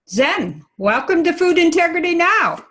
Zen, welcome to Food Integrity Now.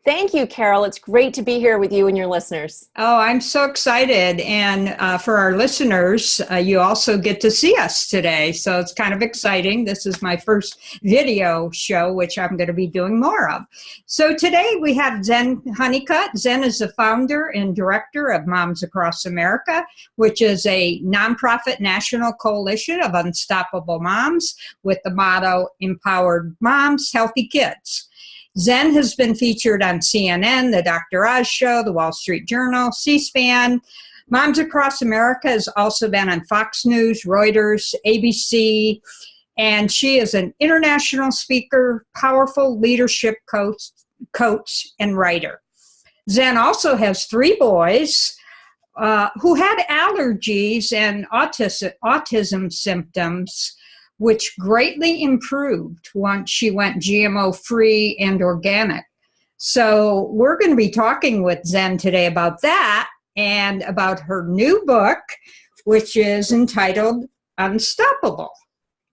Thank you, Carol. It's great to be here with you and your listeners. Oh, I'm so excited. And for our listeners, you also get to see us today. So it's kind of exciting. This is my first video show, which I'm going to be doing more of. So today we have Zen Honeycutt. Zen is the founder and director of Moms Across America, which is a nonprofit national coalition of unstoppable moms with the motto, Empowered Moms, Healthy Kids. Zen has been featured on CNN, The Dr. Oz Show, The Wall Street Journal, C-SPAN. Moms Across America has also been on Fox News, Reuters, ABC, and she is an international speaker, powerful leadership coach, and writer. Zen also has 3 boys who had allergies and autism symptoms, which greatly improved once she went GMO-free and organic. So we're going to be talking with Zen today about that and about her new book, which is entitled Unstoppable.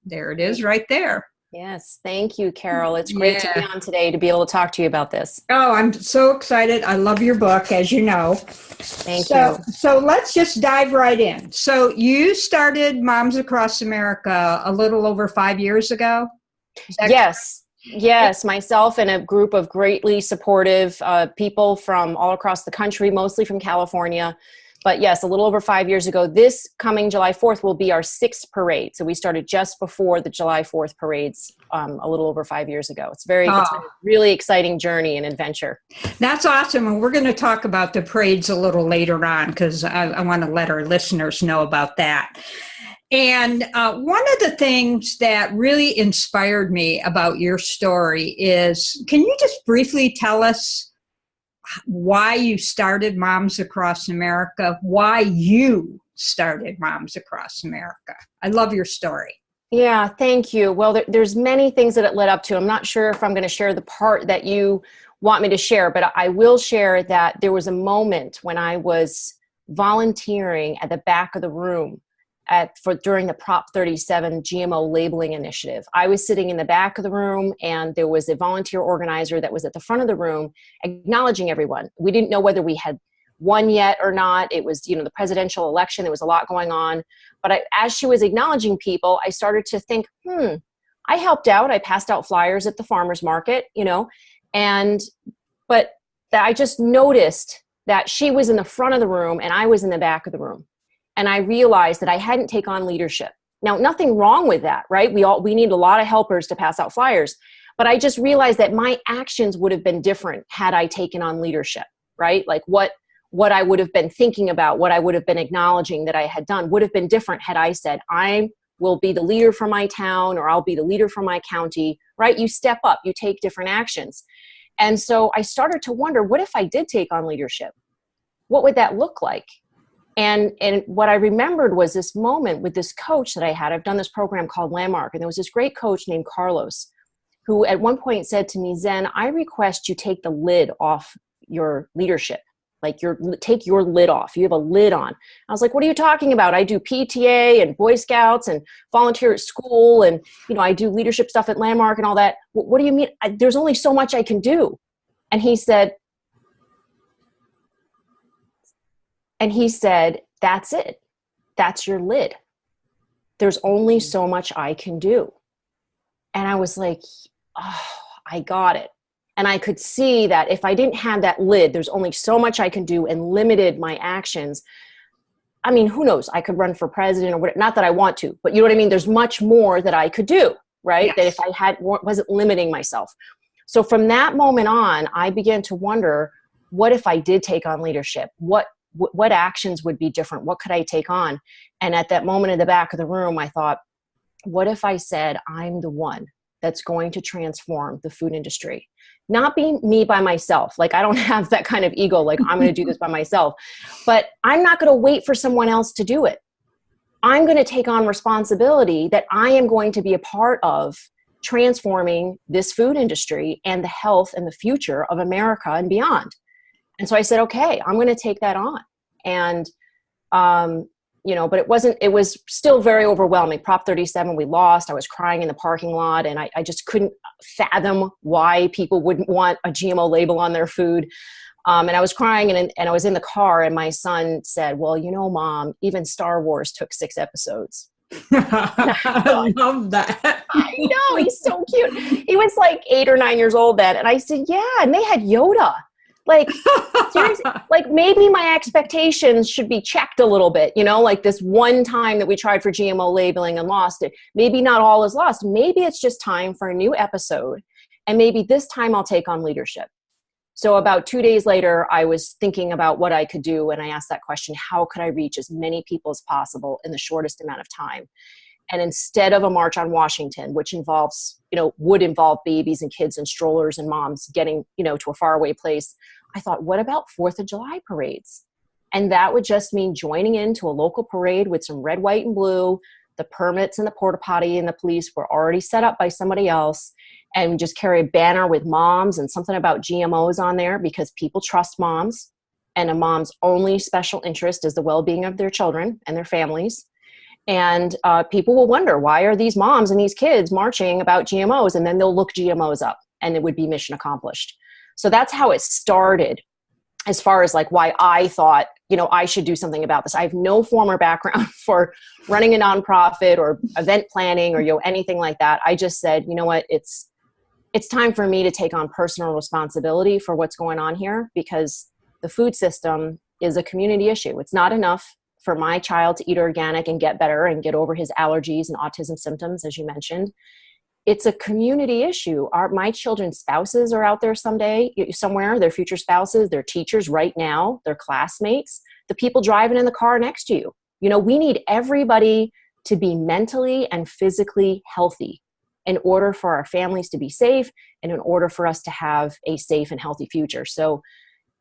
There it is right there. Yes, thank you, Carol. It's great to be on today to be able to talk to you about this. Oh, I'm so excited. I love your book, as you know. Thank you. So let's just dive right in. So you started Moms Across America a little over 5 years ago? Yes. Yes, myself and a group of greatly supportive people from all across the country, mostly from California. But yes, a little over 5 years ago. This coming July 4th will be our 6th parade. So we started just before the July 4th parades a little over 5 years ago. It's been a really exciting journey and adventure. That's awesome. And we're going to talk about the parades a little later on because I want to let our listeners know about that. And one of the things that really inspired me about your story is, can you just briefly tell us why you started Moms Across America, why you started Moms Across America? I love your story. Yeah, thank you. Well, there's many things that it led up to. I'm not sure if I'm going to share the part that you want me to share, but I will share that there was a moment when I was volunteering at the back of the room during the Prop 37 GMO labeling initiative. I was sitting in the back of the room and there was a volunteer organizer that was at the front of the room acknowledging everyone. We didn't know whether we had won yet or not. It was, the presidential election. There was a lot going on. But as she was acknowledging people, I started to think, I helped out. I passed out flyers at the farmer's market, but I just noticed that she was in the front of the room and I was in the back of the room. And I realized that I hadn't taken on leadership. Now, nothing wrong with that, right? We need a lot of helpers to pass out flyers. But I just realized that my actions would have been different had I taken on leadership, right? Like what I would have been thinking about, what I would have been acknowledging that I had done would have been different had I said, I will be the leader for my town or I'll be the leader for my county, right? You step up, you take different actions. And so I started to wonder, what if I did take on leadership? What would that look like? And what I remembered was this moment with this coach that I had. I've done this program called Landmark, and there was this great coach named Carlos who at one point said to me, Zen, I request you take the lid off your leadership. Like take your lid off. You have a lid on. I was like, what are you talking about? I do PTA and Boy Scouts and volunteer at school. And, I do leadership stuff at Landmark and all that. What do you mean? There's only so much I can do. And he said, that's it. That's your lid. There's only so much I can do. And I was like, oh, I got it. And I could see that if I didn't have that lid, there's only so much I can do and limited my actions. I mean, who knows? I could run for president or whatever. Not that I want to, but you know what I mean? There's much more that I could do, right? Yes. That if I wasn't limiting myself. So from that moment on, I began to wonder, what if I did take on leadership? What actions would be different? What could I take on? And at that moment in the back of the room, I thought, what if I said, I'm the one that's going to transform the food industry? Not being me by myself. Like, I don't have that kind of ego, like I'm going to do this by myself, but I'm not going to wait for someone else to do it. I'm going to take on responsibility that I am going to be a part of transforming this food industry and the health and the future of America and beyond. And so I said, okay, I'm going to take that on. And but it was still very overwhelming. Prop 37, we lost. I was crying in the parking lot, and I just couldn't fathom why people wouldn't want a GMO label on their food. And I was crying, and I was in the car, and my son said, well, Mom, even Star Wars took 6 episodes. I love that. I know, he's so cute. He was like 8 or 9 years old then. And I said, yeah, and they had Yoda. Like, seriously, like maybe my expectations should be checked a little bit, like this one time that we tried for GMO labeling and lost it. Maybe not all is lost. Maybe it's just time for a new episode. And maybe this time I'll take on leadership. So about 2 days later, I was thinking about what I could do. And I asked that question, how could I reach as many people as possible in the shortest amount of time? And instead of a march on Washington, which would involve babies and kids and strollers and moms getting, to a faraway place, I thought, what about 4th of July parades? And that would just mean joining into a local parade with some red, white, and blue. The permits and the porta potty and the police were already set up by somebody else. And just carry a banner with moms and something about GMOs on there, because people trust moms, and a mom's only special interest is the well-being of their children and their families. And people will wonder, why are these moms and these kids marching about GMOs? And then they'll look GMOs up, and it would be mission accomplished. So that's how it started, as far as like why I thought, I should do something about this. I have no former background for running a nonprofit or event planning or anything like that. I just said, you know what, it's time for me to take on personal responsibility for what's going on here, because the food system is a community issue. It's not enough for my child to eat organic and get better and get over his allergies and autism symptoms, as you mentioned. It's a community issue. My children's spouses are out there somewhere, their future spouses, their teachers right now, their classmates, the people driving in the car next to you. We need everybody to be mentally and physically healthy in order for our families to be safe and in order for us to have a safe and healthy future. So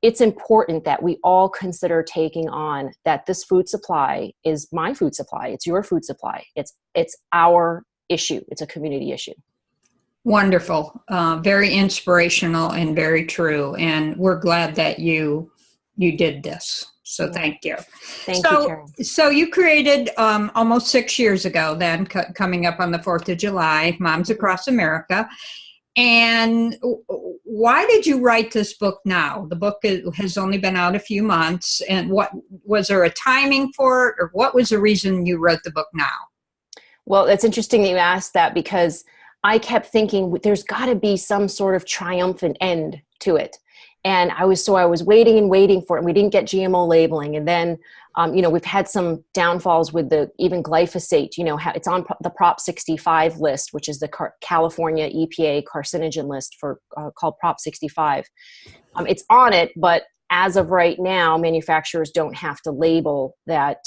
it's important that we all consider taking on that this food supply is my food supply. It's your food supply. It's our issue. It's a community issue. Wonderful. Very inspirational and very true. And we're glad that you did this. So thank you. Thank you, Karen. So you created almost 6 years ago then, coming up on the 4th of July, Moms Across America. And why did you write this book now? The book has only been out a few months. And what was there a timing for it, or what was the reason you wrote the book now? Well, it's interesting that you asked that, because I kept thinking there's got to be some sort of triumphant end to it. And I was waiting and waiting for it. And we didn't get GMO labeling. And then, we've had some downfalls with even glyphosate. It's on the Prop 65 list, which is the California EPA carcinogen list called Prop 65. It's on it, but as of right now, manufacturers don't have to label that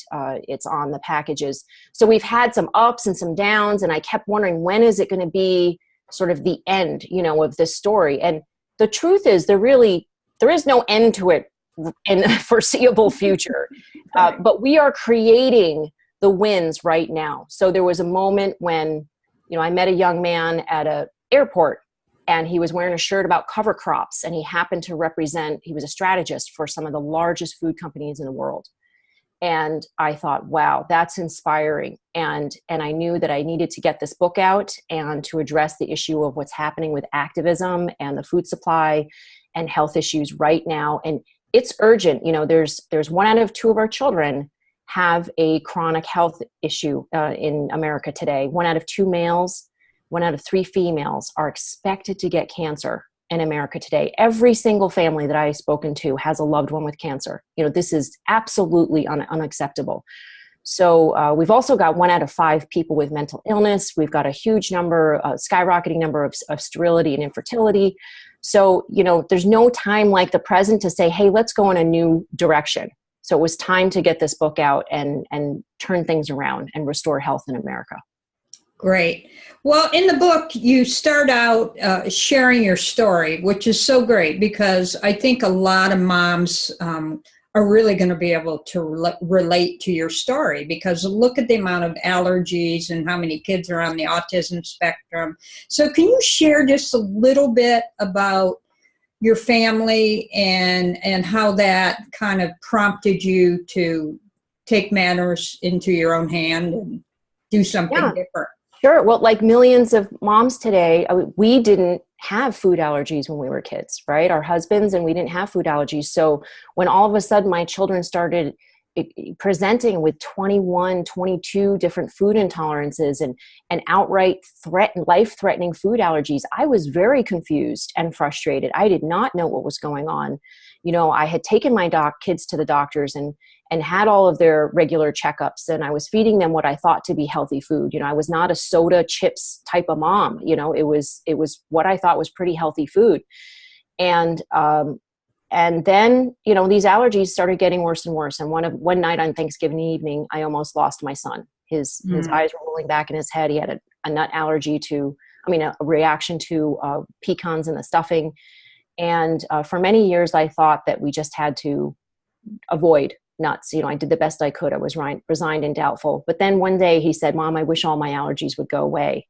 it's on the packages. So we've had some ups and some downs, and I kept wondering, when is it going to be sort of the end, of this story? And the truth is, there is no end to it in the foreseeable future. But we are creating the wins right now. So there was a moment when, I met a young man at an airport, and he was wearing a shirt about cover crops, and he happened to he was a strategist for some of the largest food companies in the world. And I thought, wow, that's inspiring. And I knew that I needed to get this book out and to address the issue of what's happening with activism and the food supply and health issues right now. And it's urgent. There's 1 out of 2 of our children have a chronic health issue in America today. 1 out of 2 males, 1 out of 3 females are expected to get cancer in America today. Every single family that I've spoken to has a loved one with cancer. This is absolutely unacceptable. So we've also got 1 out of 5 people with mental illness. We've got a huge number, skyrocketing number of sterility and infertility. So, there's no time like the present to say, hey, let's go in a new direction. So it was time to get this book out and turn things around and restore health in America. Great. Well, in the book, you start out sharing your story, which is so great, because I think a lot of moms are really going to be able to relate to your story, because look at the amount of allergies and how many kids are on the autism spectrum. So can you share just a little bit about your family and how that kind of prompted you to take matters into your own hand and do something different. Sure. Well, like millions of moms today, we didn't have food allergies when we were kids, right? Our husbands, and we didn't have food allergies. So when all of a sudden my children started presenting with 21, 22 different food intolerances and outright life-threatening food allergies, I was very confused and frustrated. I did not know what was going on. You know, I had taken my kids to the doctors and had all of their regular checkups, and I was feeding them what I thought to be healthy food. You know, I was not a soda chips type of mom. You know, it was what I thought was pretty healthy food. And then, you know, these allergies started getting worse and worse. And one night on Thanksgiving evening, I almost lost my son. His eyes were rolling back in his head. He had a nut allergy a reaction to pecans in the stuffing. And for many years, I thought that we just had to avoid nuts. You know, I did the best I could. I was resigned and doubtful. But then one day he said, "Mom, I wish all my allergies would go away."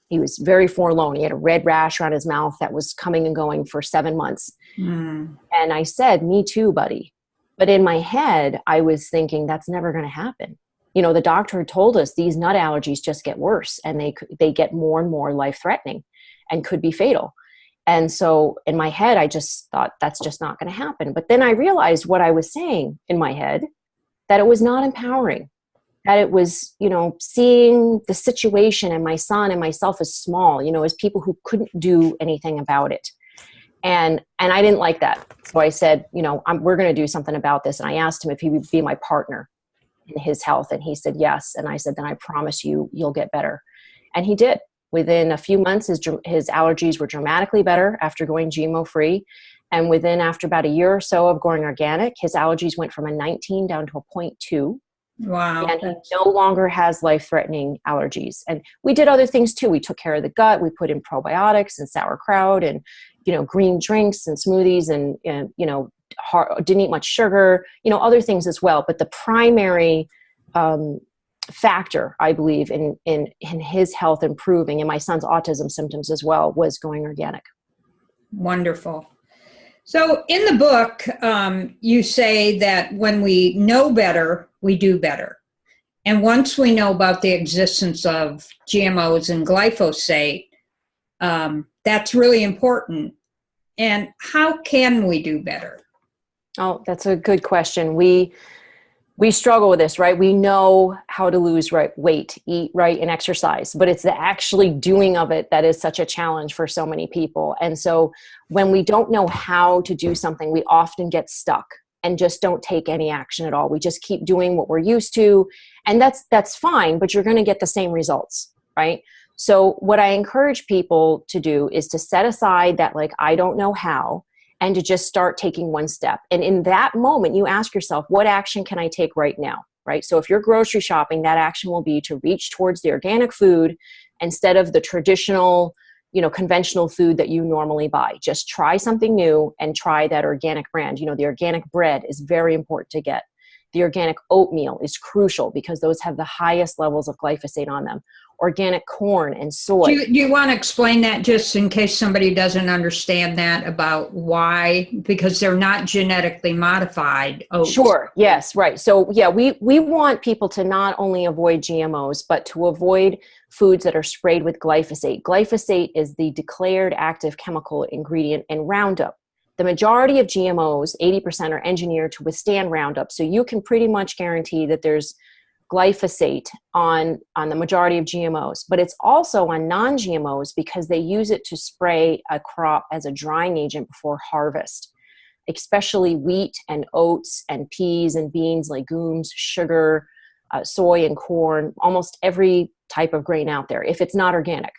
He was very forlorn. He had a red rash around his mouth that was coming and going for 7 months. And I said, "Me too, buddy." But in my head, I was thinking that's never going to happen. You know, the doctor had told us these nut allergies just get worse, and they get more and more life-threatening and could be fatal. And so in my head, I just thought that's just not going to happen. But then I realized what I was saying in my head, that it was not empowering, that it was, you know, seeing the situation and my son and myself as small, you know, as people who couldn't do anything about it. And I didn't like that. So I said, you know, we're going to do something about this. And I asked him if he would be my partner in his health. And he said, yes. And I said, then I promise you'll get better. And he did. Within a few months, his allergies were dramatically better after going GMO free. And after about a year or so of going organic, his allergies went from a 19 down to a 0.2. Wow. And he no longer has life-threatening allergies. And we did other things too. We took care of the gut. We put in probiotics and sauerkraut and, you know, green drinks and smoothies and you know, didn't eat much sugar, you know, other things as well. But the primary factor, I believe, in his health improving and my son's autism symptoms as well was going organic. Wonderful. So in the book, you say that when we know better, we do better. And once we know about the existence of GMOs and glyphosate, that's really important. And how can we do better? Oh, that's a good question. We struggle with this, right? We know how to lose weight, eat right, and exercise, but it's the actually doing of it that is such a challenge for so many people. And so when we don't know how to do something, we often get stuck and just don't take any action at all. We just keep doing what we're used to, and that's fine, but you're going to get the same results, right? So what I encourage people to do is to set aside that, like, I don't know how, and to just start taking one step. And in that moment, you ask yourself, what action can I take right now, right? So if you're grocery shopping, that action will be to reach towards the organic food instead of the traditional, you know, conventional food that you normally buy. Just try something new and try that organic brand. You know, the organic bread is very important to get. The organic oatmeal is crucial because those have the highest levels of glyphosate on them. Organic corn and soy. Do you want to explain that just in case somebody doesn't understand that about why? Because they're not genetically modified oats. Sure. Yes. Right. So yeah, we want people to not only avoid GMOs, but to avoid foods that are sprayed with glyphosate. Glyphosate is the declared active chemical ingredient in Roundup. The majority of GMOs, 80%, are engineered to withstand Roundup. So you can pretty much guarantee that there's glyphosate on the majority of GMOs, but it's also on non-GMOs because they use it to spray a crop as a drying agent before harvest, especially wheat and oats and peas and beans, legumes, sugar, soy and corn, almost every type of grain out there, if it's not organic.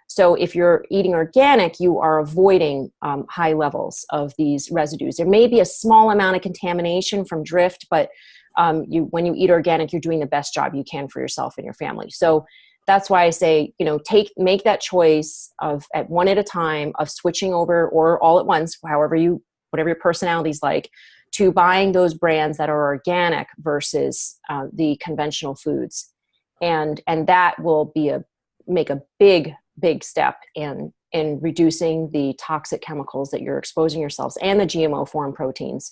So if you're eating organic, you are avoiding high levels of these residues. There may be a small amount of contamination from drift, but when you eat organic, you're doing the best job you can for yourself and your family. So that's why I say, you know, make that choice of at one at a time of switching over or all at once, whatever your personality's like, to buying those brands that are organic versus the conventional foods. And that will make a big step in reducing the toxic chemicals that you're exposing yourselves and the GMO form proteins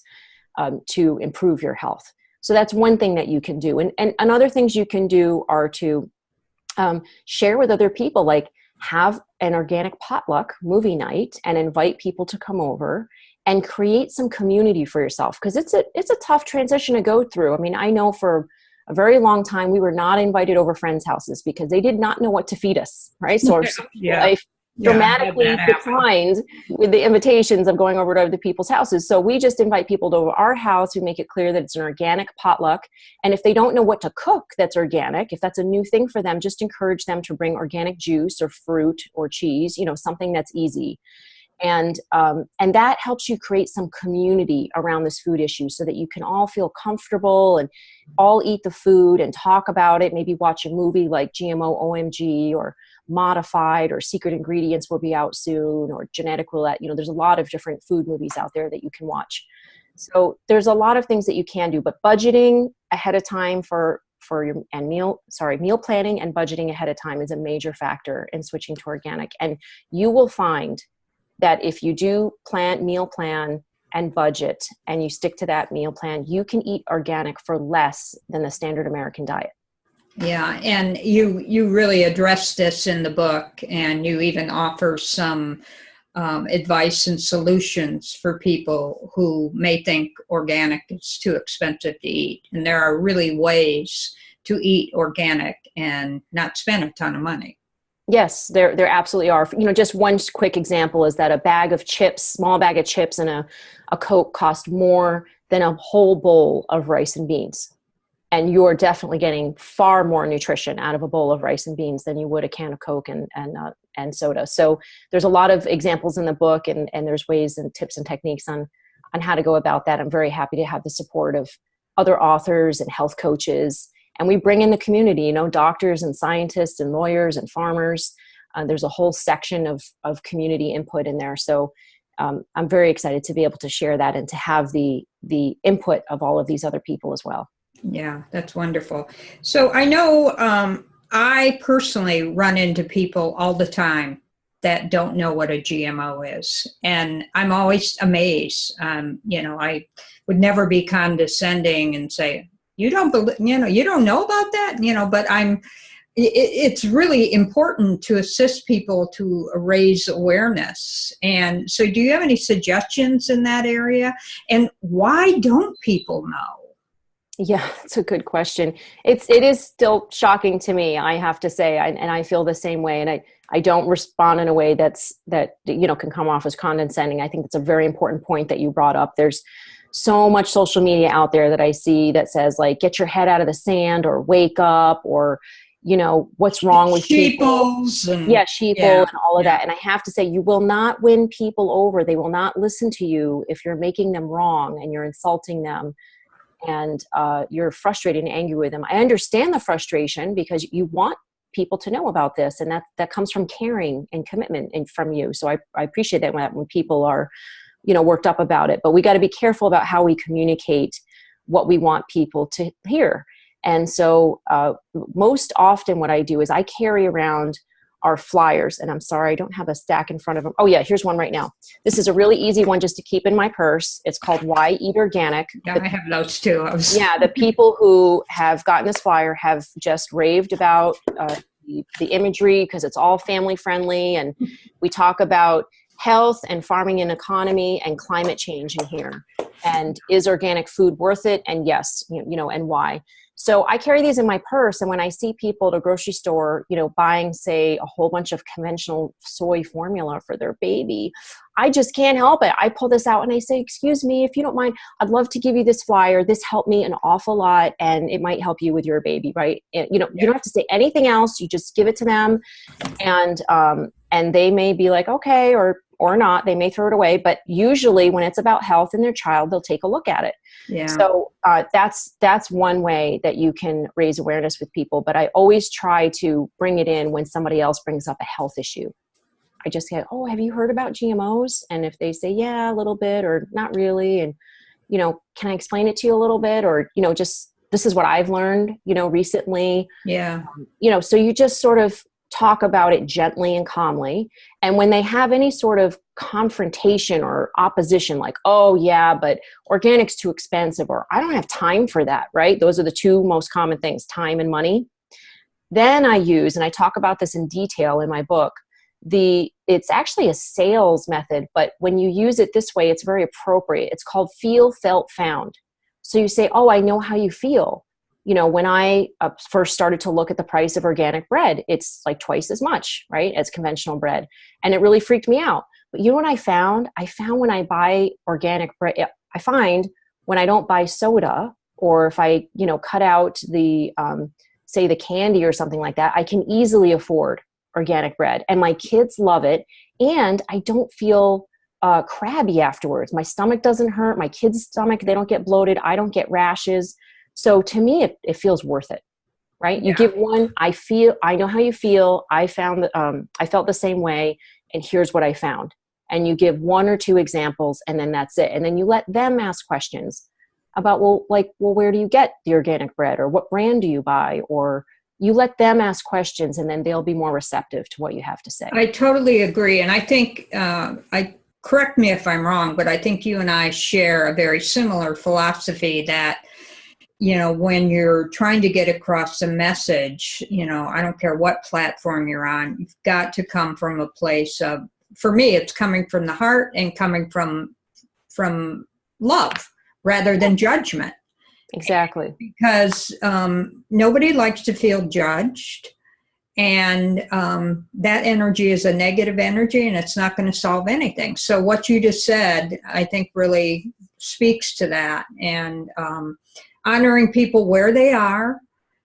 to improve your health. So that's one thing that you can do. And other things you can do are to share with other people, like have an organic potluck movie night and invite people to come over and create some community for yourself. Because it's a tough transition to go through. I mean, I know for a very long time, we were not invited over friends' houses because they did not know what to feed us, right? So our life dramatically declined with the invitations of going over to other people's houses. So we just invite people to our house. We make it clear that it's an organic potluck. And if they don't know what to cook that's organic, if that's a new thing for them, just encourage them to bring organic juice or fruit or cheese, something that's easy. And that helps you create some community around this food issue so that you can all feel comfortable and all eat the food and talk about it. Maybe watch a movie like GMO OMG or Modified, or Secret Ingredients will be out soon, or Genetic Roulette. There's a lot of different food movies out there that you can watch. So there's a lot of things that you can do, but budgeting ahead of time meal planning and budgeting ahead of time is a major factor in switching to organic. And you will find that if you do meal plan and budget, and you stick to that meal plan, you can eat organic for less than the standard American diet. Yeah, and you really address this in the book, and you even offer some advice and solutions for people who may think organic is too expensive to eat. And there are really ways to eat organic and not spend a ton of money. Yes, there absolutely are. Just one quick example is that a small bag of chips and a Coke cost more than a whole bowl of rice and beans. And you're definitely getting far more nutrition out of a bowl of rice and beans than you would a can of Coke and soda. So there's a lot of examples in the book, and there's ways and tips and techniques on how to go about that. I'm very happy to have the support of other authors and health coaches. And we bring in the community, doctors and scientists and lawyers and farmers. There's a whole section of community input in there. So I'm very excited to be able to share that and to have the input of all of these other people as well. Yeah, that's wonderful. So I know I personally run into people all the time that don't know what a GMO is. And I'm always amazed. I would never be condescending and say, you don't believe, you don't know about that, but it's really important to assist people to raise awareness. And so do you have any suggestions in that area? And why don't people know? Yeah, it's a good question. It is still shocking to me, I have to say, and I feel the same way. And I don't respond in a way that can come off as condescending. I think it's a very important point that you brought up. There's so much social media out there that I see that says, like, get your head out of the sand, or wake up, or what's wrong with people. Sheeple and all of that. And I have to say, you will not win people over. They will not listen to you if you're making them wrong and you're insulting them. And you're frustrated and angry with them. I understand the frustration because you want people to know about this, and that comes from caring and commitment and from you. So I appreciate that when people are, worked up about it. But we got to be careful about how we communicate what we want people to hear. And so most often what I do is I carry around our flyers, and I'm sorry, I don't have a stack in front of them. Oh yeah, here's one right now. This is a really easy one just to keep in my purse. It's called Why Eat Organic. Yeah, I have those too. The people who have gotten this flyer have just raved about the imagery because it's all family friendly, and we talk about health and farming and economy and climate change in here. And is organic food worth it? And yes, and why? So I carry these in my purse, and when I see people at a grocery store, buying, say, a whole bunch of conventional soy formula for their baby, I just can't help it. I pull this out and I say, excuse me, if you don't mind, I'd love to give you this flyer. This helped me an awful lot, and it might help you with your baby, right? You don't have to say anything else. You just give it to them, and they may be like, okay, or not. They may throw it away, but usually when it's about health and their child, they'll take a look at it. Yeah. So that's one way that you can raise awareness with people. But I always try to bring it in when somebody else brings up a health issue. I just get, oh, have you heard about GMOs? And if they say, yeah, a little bit, or not really, and can I explain it to you a little bit, or just this is what I've learned, recently. Yeah. So you just sort of talk about it gently and calmly. And when they have any sort of confrontation or opposition, like, oh yeah, but organic's too expensive, or I don't have time for that, right? Those are the two most common things, time and money. Then I use, and I talk about this in detail in my book, it's actually a sales method, but when you use it this way, it's very appropriate. It's called feel, felt, found. So you say, oh, I know how you feel. You know, when I first started to look at the price of organic bread, it's like twice as much, right, as conventional bread. And it really freaked me out. But you know what I found? I found when I buy organic bread, I find when I don't buy soda, or if I, cut out the, say the candy or something like that, I can easily afford organic bread. And my kids love it. And I don't feel crabby afterwards. My stomach doesn't hurt. My kids' stomach, they don't get bloated. I don't get rashes. So to me, it feels worth it, right? You give one, I know how you feel. I found that I felt the same way, and here's what I found. And you give one or two examples, and then that's it. And then you let them ask questions about, well, where do you get the organic bread, or what brand do you buy? Or you let them ask questions, and then they'll be more receptive to what you have to say. I totally agree. And I think, correct me if I'm wrong, but I think you and I share a very similar philosophy that, when you're trying to get across a message, I don't care what platform you're on, you've got to come from a place of, for me, it's coming from the heart and coming from love rather than judgment. Exactly. Because nobody likes to feel judged. And that energy is a negative energy, and it's not going to solve anything. So what you just said, I think, really speaks to that. And honoring people where they are,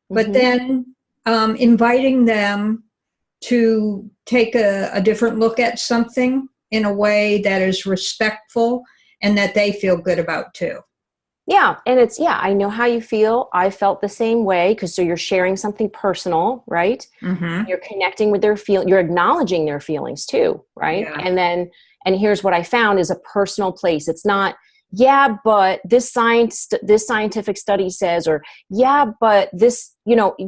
but then inviting them to take a different look at something in a way that is respectful and that they feel good about too. Yeah. And I know how you feel. I felt the same way, so you're sharing something personal, right? Mm-hmm. You're connecting with their you're acknowledging their feelings too, right? Yeah. And here's what I found is a personal place. It's not, yeah, but this scientific study says, or yeah, but this,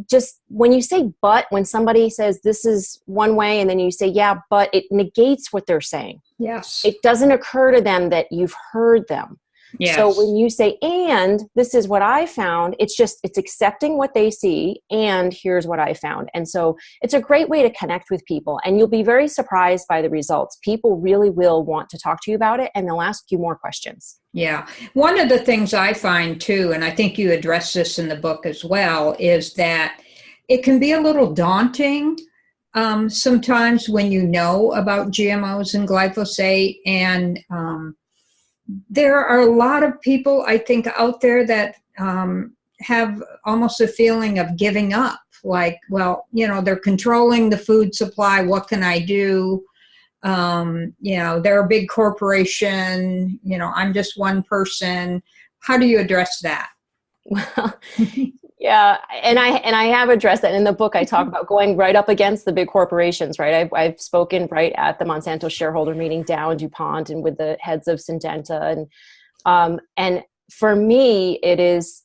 just when you say but, when somebody says this is one way and then you say, yeah, but, it negates what they're saying. Yes. It doesn't occur to them that you've heard them. Yes. So when you say, and this is what I found, it's accepting what they see, and here's what I found. And so it's a great way to connect with people, and you'll be very surprised by the results. People really will want to talk to you about it, and they'll ask you more questions. Yeah. One of the things I find too, and I think you address this in the book as well, is that it can be a little daunting sometimes when you know about GMOs and glyphosate, and there are a lot of people, I think, out there that have almost a feeling of giving up. Like, well, they're controlling the food supply. What can I do? They're a big corporation. I'm just one person. How do you address that? Well, yeah, and I have addressed that in the book. I talk about going right up against the big corporations, right? I've spoken right at the Monsanto shareholder meeting down DuPont and with the heads of Syngenta, and for me, it is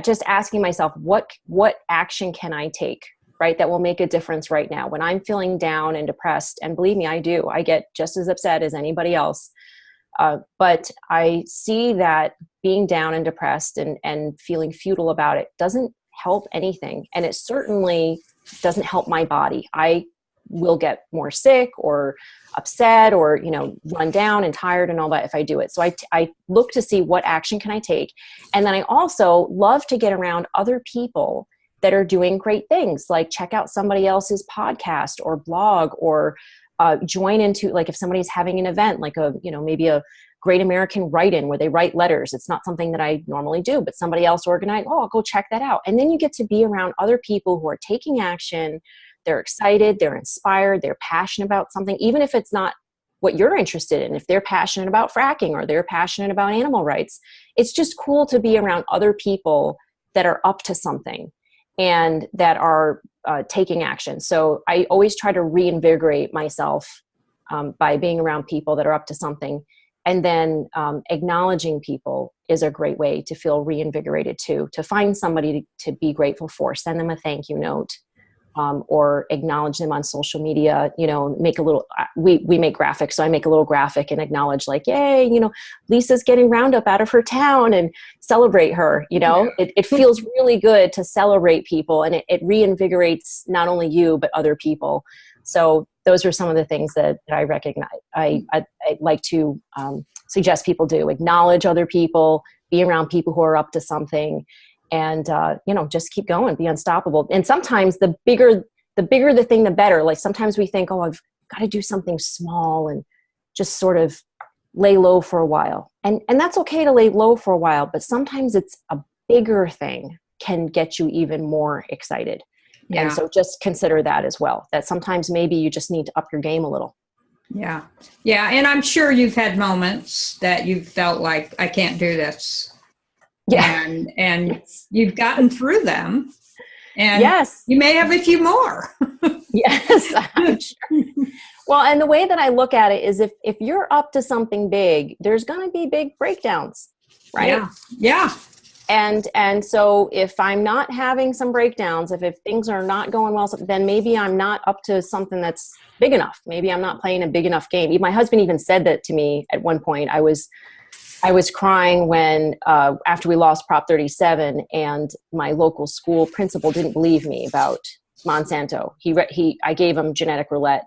just asking myself, what action can I take, right, that will make a difference right now when I'm feeling down and depressed. And believe me, I do. I get just as upset as anybody else. But I see that being down and depressed and feeling futile about it doesn't help anything. And it certainly doesn't help my body. I will get more sick or upset or, run down and tired and all that if I do it. So I look to see what action can I take. And then I also love to get around other people that are doing great things, like check out somebody else's podcast or blog, or join into, like, if somebody's having an event, like maybe a Great American Write-In where they write letters. It's not something that I normally do, but somebody else organized. Oh, I'll go check that out. And then you get to be around other people who are taking action. They're excited, they're inspired, they're passionate about something, even if it's not what you're interested in. If they're passionate about fracking or they're passionate about animal rights, it's just cool to be around other people that are up to something and that are taking action. So I always try to reinvigorate myself by being around people that are up to something. And then acknowledging people is a great way to feel reinvigorated too, to find somebody to be grateful for, send them a thank you note. or acknowledge them on social media, make a little, we make graphics. So I make a little graphic and acknowledge like, yay, Lisa's getting Roundup out of her town, and celebrate her. It feels really good to celebrate people, and it reinvigorates not only you, but other people. So those are some of the things that I recognize. I like to suggest people do: acknowledge other people, be around people who are up to something, and just keep going, be unstoppable. And sometimes the bigger the thing, the better. Like sometimes we think, oh, I've got to do something small and just sort of lay low for a while. And that's okay to lay low for a while, but sometimes it's a bigger thing can get you even more excited. Yeah. And so just consider that as well, that sometimes maybe you just need to up your game a little. Yeah. Yeah. And I'm sure you've had moments that you've felt like, I can't do this. Yeah. And yes. You've gotten through them. And yes. You may have a few more. Yes. I'm sure. Well, and the way that I look at it is if you're up to something big, there's going to be big breakdowns, right? Yeah. Yeah. And so if I'm not having some breakdowns, if things are not going well, then maybe I'm not up to something that's big enough. Maybe I'm not playing a big enough game. My husband even said that to me at one point. I was crying when, after we lost Prop 37, and my local school principal didn't believe me about Monsanto. I gave him genetic roulette,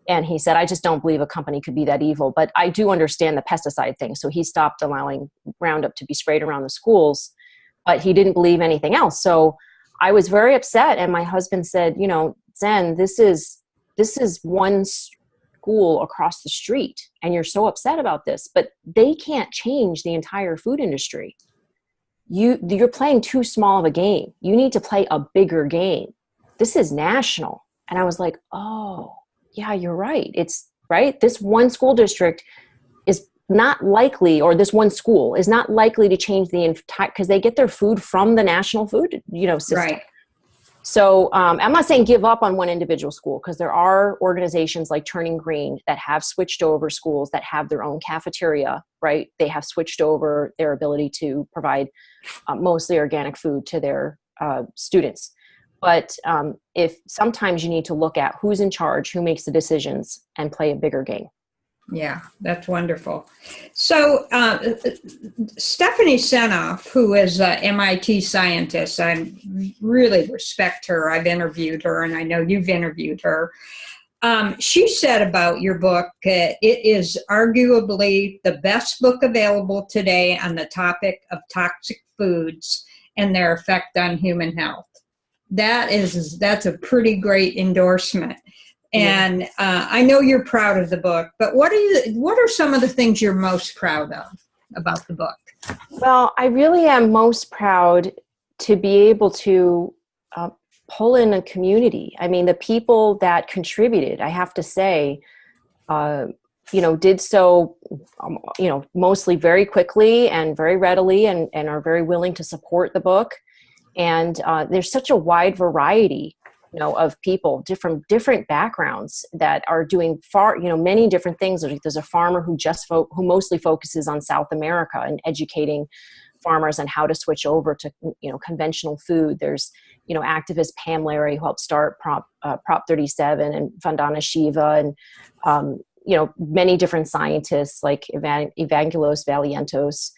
and he said, I just don't believe a company could be that evil. But I do understand the pesticide thing. So he stopped allowing Roundup to be sprayed around the schools, but he didn't believe anything else. So I was very upset. And my husband said, Zen, this is one school across the street, and you're so upset about this, but they can't change the entire food industry. You're playing too small of a game. You need to play a bigger game. This is national. And I was like, oh, yeah, you're right. It's right. This one school district is not likely, or this one school is not likely to change the entire, because they get their food from the national food, system. Right. So I'm not saying give up on one individual school, because there are organizations like Turning Green that have switched over schools that have their own cafeteria, right? They have switched over their ability to provide mostly organic food to their students. But if sometimes you need to look at who's in charge, who makes the decisions, and play a bigger game. Yeah, that's wonderful. So Stephanie Senna, who is an MIT scientist, I really respect her. I've interviewed her, and I know you've interviewed her. She said about your book, it is arguably the best book available today on the topic of toxic foods and their effect on human health. That's a pretty great endorsement. And I know you're proud of the book, but what are some of the things you're most proud of about the book? Well, I really am most proud to be able to pull in a community. I mean, the people that contributed, I have to say, did so, mostly very quickly and very readily, and are very willing to support the book. And there's such a wide variety, of people, different backgrounds that are doing many different things. There's a farmer who mostly focuses on South America and educating farmers on how to switch over to, conventional food. There's, activist Pam Larry, who helped start Prop 37, and Vandana Shiva, and, many different scientists like Evangelos Valientos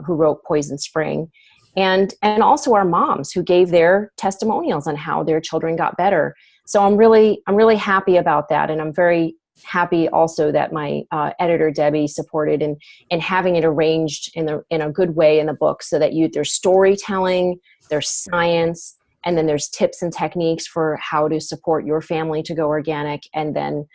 who wrote Poison Spring. And also our moms who gave their testimonials on how their children got better. So I'm really happy about that. And I'm very happy also that my editor, Debbie, supported in having it arranged in a good way in the book, so that there's storytelling, there's science, and then there's tips and techniques for how to support your family to go organic. And then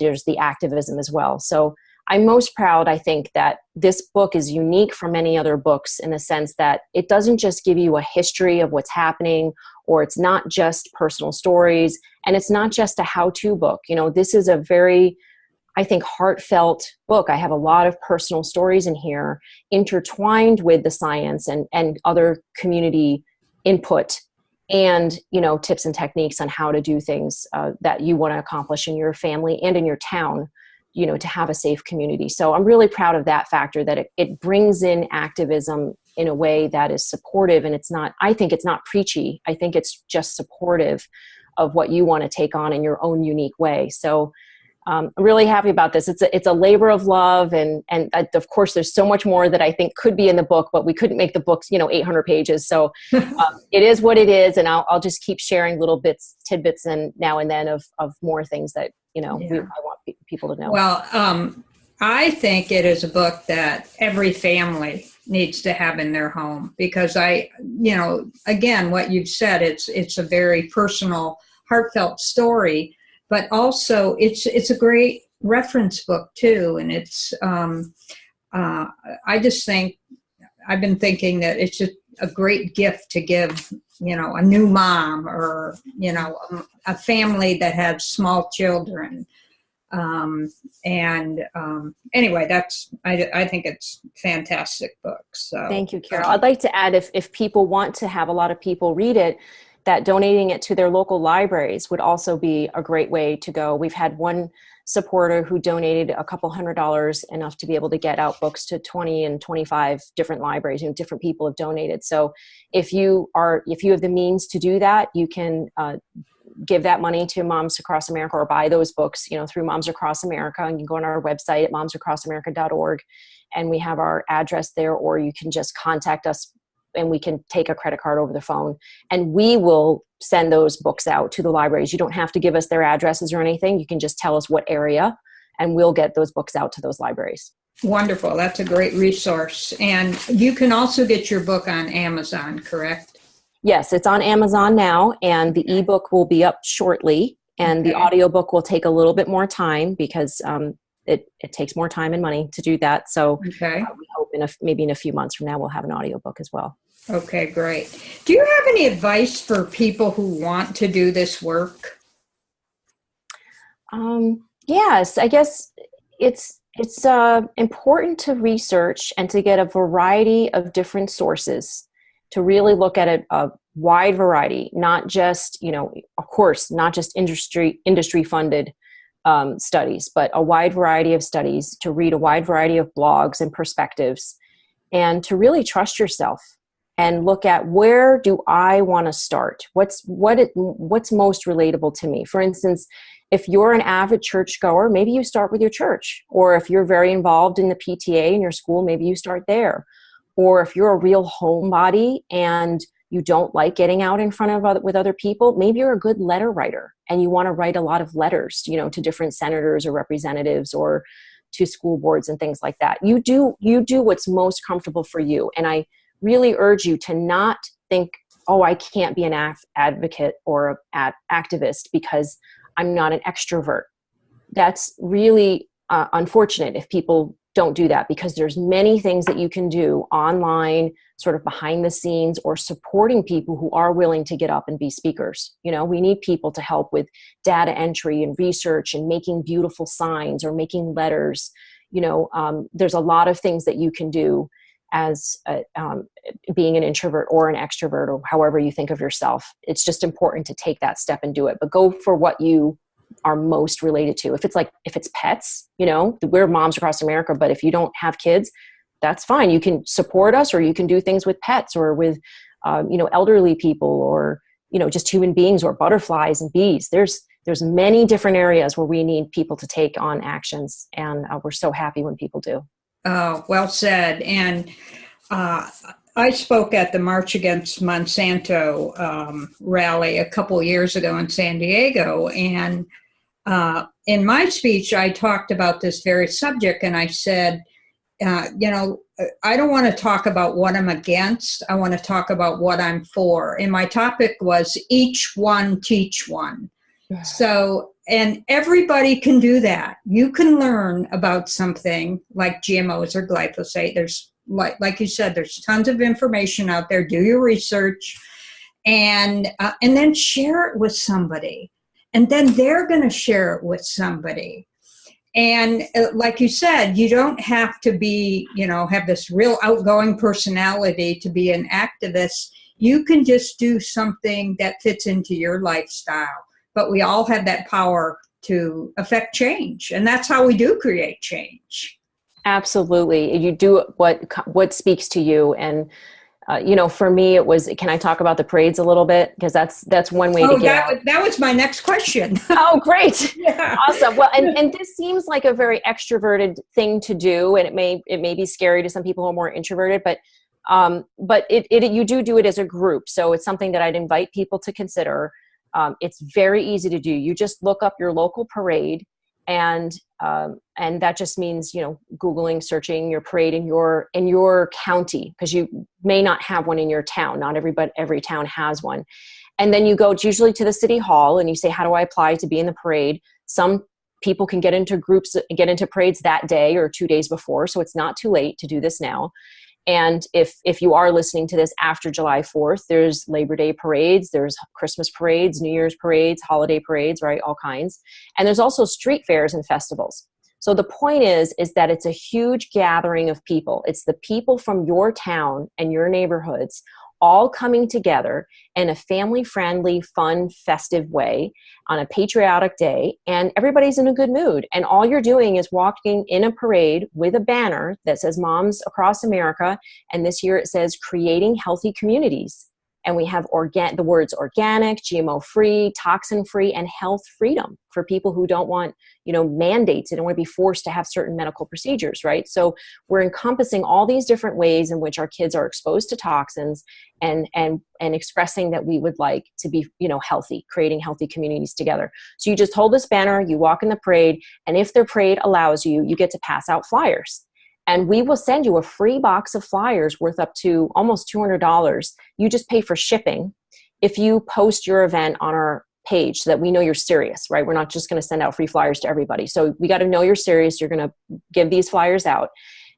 there's the activism as well. So I'm most proud, I think, that this book is unique from many other books in the sense that it doesn't just give you a history of what's happening, or it's not just personal stories, and it's not just a how-to book. This is a very, I think, heartfelt book. I have a lot of personal stories in here intertwined with the science and other community input, and, tips and techniques on how to do things that you want to accomplish in your family and in your town, to have a safe community. So I'm really proud of that factor, that it brings in activism in a way that is supportive, and I think it's not preachy. I think it's just supportive of what you want to take on in your own unique way. So I'm really happy about this. It's a labor of love. And of course, there's so much more that I think could be in the book, but we couldn't make the books, 800 pages. So it is what it is. And I'll just keep sharing little tidbits and now and then of more things that, I want people to know. Well, I think it is a book that every family needs to have in their home because again, what you've said, it's a very personal, heartfelt story. But also, it's a great reference book too, and it's. I just think I've been thinking that it's just a great gift to give, a new mom or a family that has small children. Anyway, I think it's a fantastic book. So thank you, Carol. I'd like to add, if people want to have a lot of people read it, that donating it to their local libraries would also be a great way to go. We've had one supporter who donated a couple $100, enough to be able to get out books to 20 and 25 different libraries. Different people have donated. So if you have the means to do that, you can give that money to Moms Across America or buy those books, through Moms Across America. And you can go on our website at momsacrossamerica.org, and we have our address there, or you can just contact us and we can take a credit card over the phone and we will send those books out to the libraries. You don't have to give us their addresses or anything. You can just tell us what area and we'll get those books out to those libraries. Wonderful. That's a great resource. And you can also get your book on Amazon, correct? Yes, it's on Amazon now, and the ebook will be up shortly, and the audiobook will take a little bit more time because it takes more time and money to do that. So we hope maybe in a few months from now, we'll have an audiobook as well. Okay, great. Do you have any advice for people who want to do this work? Yes, I guess it's important to research and to get a variety of different sources, to really look at a wide variety, not just, of course, not just industry funded studies, but a wide variety of studies, to read a wide variety of blogs and perspectives, and to really trust yourself and look at, where do I want to start? What's most relatable to me? For instance, if you're an avid churchgoer, maybe you start with your church. Or if you're very involved in the PTA in your school, maybe you start there. Or if you're a real homebody and you don't like getting out in front of with other people, maybe you're a good letter writer and you want to write a lot of letters, to different senators or representatives or to school boards and things like that. You do what's most comfortable for you. And I really urge you to not think, oh, I can't be an advocate or an activist because I'm not an extrovert. That's really unfortunate if people don't do that, because there's many things that you can do online, sort of behind the scenes, or supporting people who are willing to get up and be speakers. We need people to help with data entry and research and making beautiful signs or making letters. There's a lot of things that you can do as being an introvert or an extrovert, or however you think of yourself. It's just important to take that step and do it, but go for what you are most related to. If it's pets, we're Moms Across America, but if you don't have kids, that's fine. You can support us, or you can do things with pets or with, elderly people, or, just human beings, or butterflies and bees. There's many different areas where we need people to take on actions. And we're so happy when people do. Oh, well said. And I spoke at the March Against Monsanto rally a couple years ago in San Diego. And in my speech, I talked about this very subject. And I said, I don't want to talk about what I'm against. I want to talk about what I'm for. And my topic was each one, teach one. So, and everybody can do that. You can learn about something like GMOs or glyphosate. There's, like you said, there's tons of information out there. Do your research and then share it with somebody. And then they're going to share it with somebody. And like you said, you don't have to be, have this real outgoing personality to be an activist. You can just do something that fits into your lifestyle. But we all have that power to affect change. And that's how we do create change. Absolutely. You do what speaks to you. And For me, it was, can I talk about the parades a little bit? Because that's one way to get out. That was my next question. Oh, great. Yeah. Awesome. Well, and this seems like a very extroverted thing to do, and it may be scary to some people who are more introverted, but you do it as a group. So it's something that I'd invite people to consider. It's very easy to do. You just look up your local parade, and that just means, Googling, searching your parade in your county, because you may not have one in your town. Not every town has one. And then you go usually to the city hall and you say, how do I apply to be in the parade? Some people can get into groups, get into parades that day or 2 days before. So it's not too late to do this now. And if you are listening to this after July 4th, there's Labor Day parades, there's Christmas parades, New Year's parades, holiday parades, right? All kinds. And there's also street fairs and festivals. So the point is that it's a huge gathering of people. It's the people from your town and your neighborhoods all coming together in a family-friendly, fun, festive way on a patriotic day, and everybody's in a good mood. And all you're doing is walking in a parade with a banner that says Moms Across America, and this year it says Creating Healthy Communities. And we have the words organic, GMO-free, toxin-free, and health freedom for people who don't want, mandates. They don't want to be forced to have certain medical procedures, right? So we're encompassing all these different ways in which our kids are exposed to toxins and expressing that we would like to be, healthy, creating healthy communities together. So you just hold this banner, you walk in the parade, and if the parade allows you, you get to pass out flyers. And we will send you a free box of flyers worth up to almost $200. You just pay for shipping if you post your event on our page so that we know you're serious, right? We're not just going to send out free flyers to everybody. So we got to know you're serious. You're going to give these flyers out.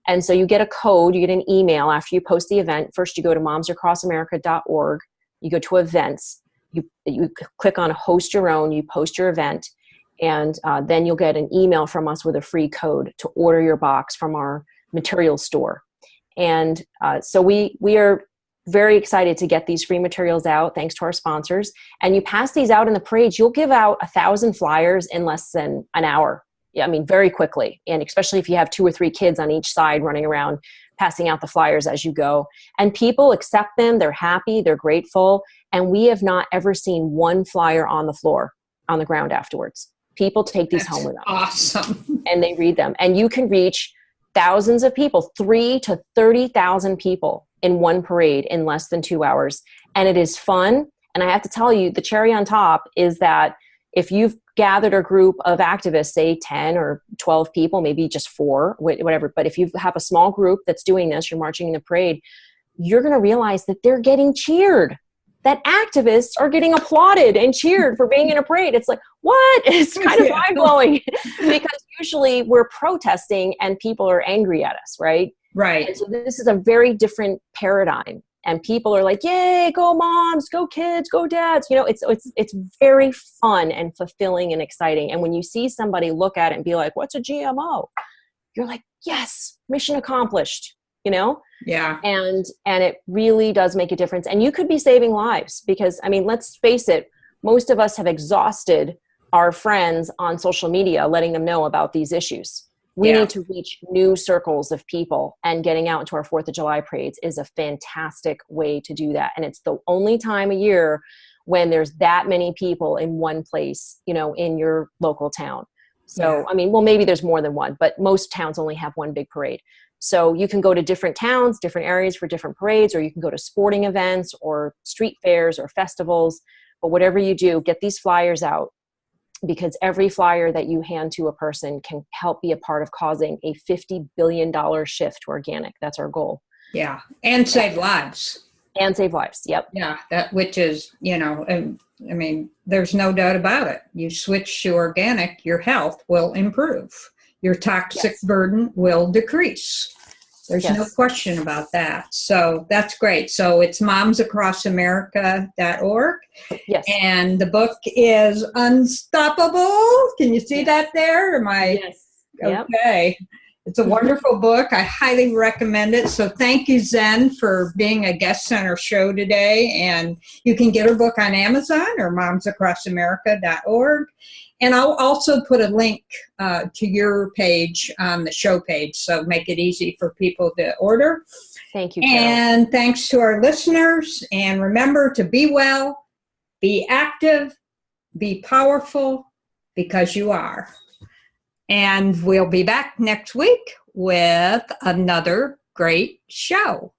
And so you get a code, you get an email after you post the event. First, you go to momsacrossamerica.org. You go to events. You click on host your own. You post your event. And then you'll get an email from us with a free code to order your box from our material store. And so we are very excited to get these free materials out, thanks to our sponsors. And you pass these out in the parades, you'll give out 1,000 flyers in less than an hour. Yeah, I mean, very quickly. And especially if you have 2 or 3 kids on each side running around, passing out the flyers as you go. And people accept them, they're happy, they're grateful. And we have not ever seen one flyer on the floor, on the ground afterwards. People take these home with them. Awesome. And they read them. And you can reach thousands of people, 3,000 to 30,000 people in one parade in less than 2 hours. And it is fun. And I have to tell you, the cherry on top is that if you've gathered a group of activists, say 10 or 12 people, maybe just 4, whatever, but if you have a small group that's doing this, you're marching in the parade, you're going to realize that they're getting cheered. That activists are getting applauded and cheered for being in a parade. It's like, what? It's kind of mind-blowing because usually we're protesting and people are angry at us, right? Right. And so this is a very different paradigm. And people are like, yay, go moms, go kids, go dads. It's very fun and fulfilling and exciting. And when you see somebody look at it and be like, what's a GMO? You're like, yes, mission accomplished. Yeah. And it really does make a difference. And you could be saving lives because, I mean, let's face it, most of us have exhausted our friends on social media, letting them know about these issues. We need to reach new circles of people, and getting out into our 4th of July parades is a fantastic way to do that. And it's the only time of year when there's that many people in one place, in your local town. So, I mean, well, maybe there's more than one, but most towns only have one big parade. So you can go to different towns, different areas for different parades, or you can go to sporting events or street fairs or festivals. But whatever you do, get these flyers out, because every flyer that you hand to a person can help be a part of causing a $50 billion shift to organic. That's our goal. Yeah. And save lives. And save lives. Yep. Yeah. Which is, I mean, there's no doubt about it. You switch to organic, your health will improve. Your toxic burden will decrease. There's no question about that. So that's great. So it's momsacrossamerica.org. Yes. And the book is Unstoppable. Can you see that there? Am I? Yes. Yep. Okay. It's a wonderful book. I highly recommend it. So thank you, Zen, for being a guest on our show today. And you can get her book on Amazon or momsacrossamerica.org. And I'll also put a link to your page on the show page, so make it easy for people to order. Thank you, Carol. And thanks to our listeners. And remember to be well, be active, be powerful, because you are. And we'll be back next week with another great show.